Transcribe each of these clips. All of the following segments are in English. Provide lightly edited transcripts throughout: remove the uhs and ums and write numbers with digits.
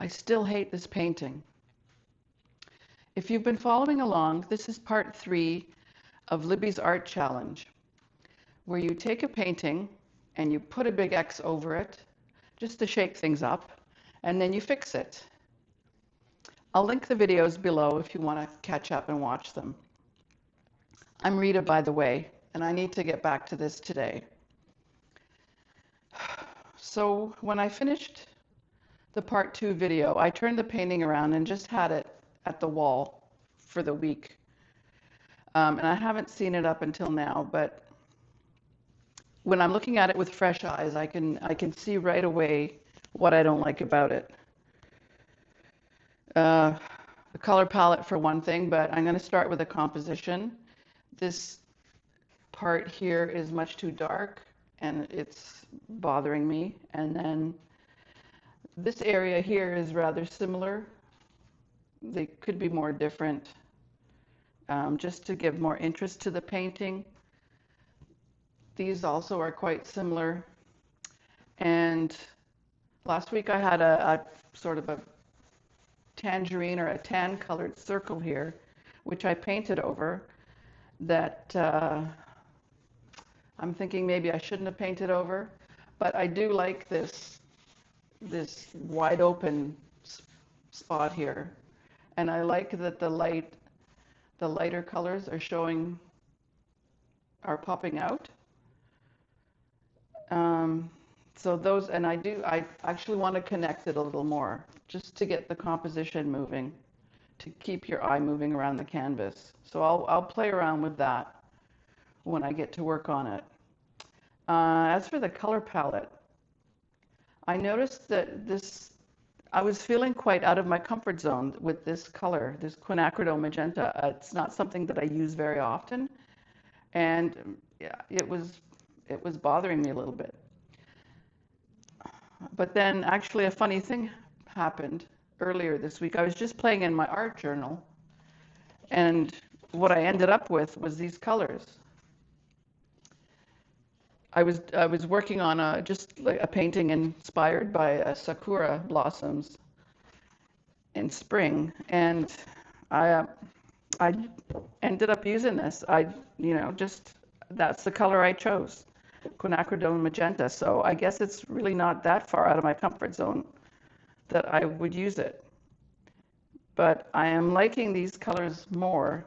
I still hate this painting. If you've been following along, this is part 3 of Libby's art challenge, where you take a painting and you put a big X over it just to shake things up, and then you fix it. I'll link the videos below if you want to catch up and watch them. I'm Rita, by the way, and I need to get back to this today. So when I finished the part 2 video, I turned the painting around and just had it at the wall for the week. And I haven't seen it up until now, but when I'm looking at it with fresh eyes, I can see right away what I don't like about it. The color palette for one thing, but I'm going to start with the composition. This part here is much too dark and it's bothering me. And then this area here is rather similar. They could be more different, just to give more interest to the painting. These also are quite similar. And last week I had a sort of a tangerine or a tan colored circle here, which I painted over, that I'm thinking maybe I shouldn't have painted over, but I do like this wide open spot here. And I like that the lighter colors are popping out. So those, and I actually want to connect it a little more, just to get the composition moving, to keep your eye moving around the canvas. So I'll play around with that when I get to work on it. As for the color palette, I noticed that I was feeling quite out of my comfort zone with this color, this quinacridone magenta. It's not something that I use very often, and yeah, it was bothering me a little bit. But then actually a funny thing happened earlier this week. I was just playing in my art journal, and what I ended up with was these colors. I was working on just like a painting inspired by sakura blossoms in spring, and I ended up using this. Just that's the color I chose, quinacridone magenta. So I guess it's really not that far out of my comfort zone that I would use it. But I am liking these colors more.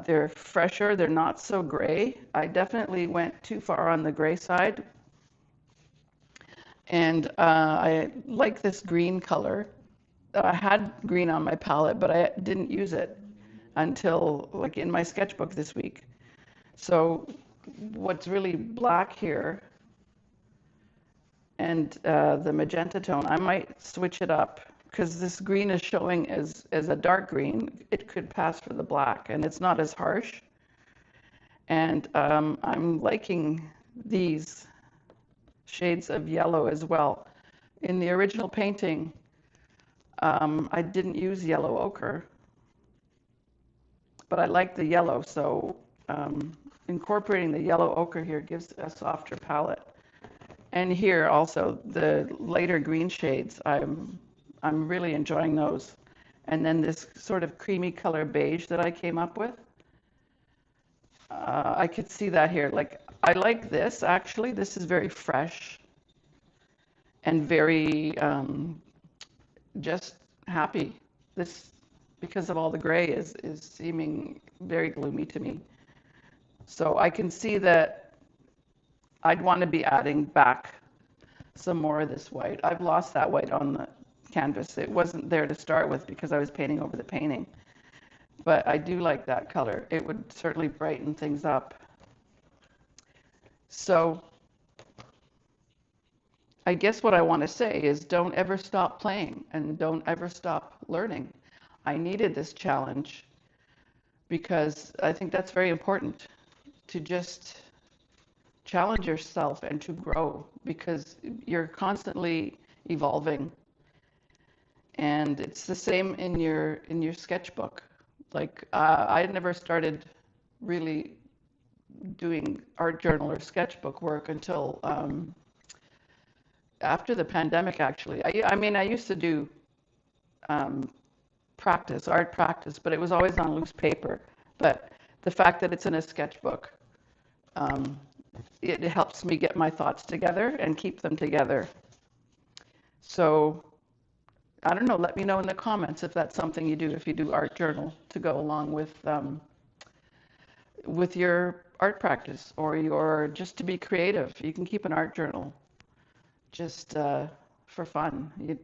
They're fresher, they're not so gray. I definitely went too far on the gray side. And I like this green color. I had green on my palette, but I didn't use it until like in my sketchbook this week. So what's really black here and the magenta tone, I might switch it up, because this green is showing as a dark green. It could pass for the black, and it's not as harsh. And I'm liking these shades of yellow as well. In the original painting, I didn't use yellow ochre, but I like the yellow, so incorporating the yellow ochre here gives a softer palette. And here also, the lighter green shades, I'm really enjoying those. And then this sort of creamy color beige that I came up with, I could see that here. Like, I like this, actually. This is very fresh and very just happy. This, because of all the gray, is seeming very gloomy to me. So I can see that I'd want to be adding back some more of this white. I've lost that white on the canvas. It wasn't there to start with because I was painting over the painting. But I do like that color. It would certainly brighten things up. So I guess what I want to say is don't ever stop playing and don't ever stop learning. I needed this challenge because I think that's very important, to just challenge yourself and to grow, because you're constantly evolving. And it's the same in your sketchbook. Like I never started really doing art journal or sketchbook work until after the pandemic, actually. I mean, I used to do um, art practice, but it was always on loose paper. But the fact that it's in a sketchbook, um, it helps me get my thoughts together and keep them together. So I don't know, let me know in the comments if that's something you do, if you do art journal to go along with your art practice or your just to be creative. You can keep an art journal just for fun.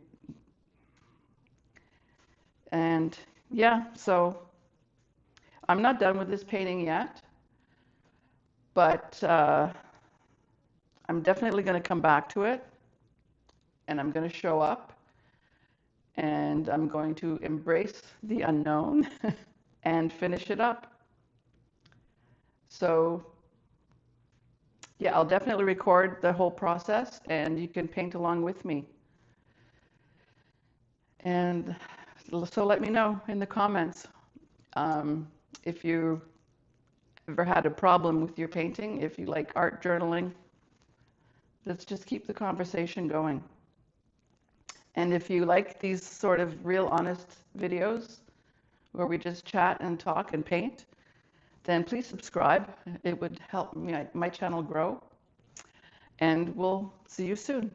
And yeah, so I'm not done with this painting yet, but I'm definitely going to come back to it and I'm going to show up and I'm going to embrace the unknown and finish it up. So yeah, I'll definitely record the whole process and you can paint along with me. And so let me know in the comments um, if you ever had a problem with your painting, if you like art journaling. Let's just keep the conversation going. And if you like these sort of real honest videos where we just chat and talk and paint, then please subscribe. It would help my channel grow. And we'll see you soon.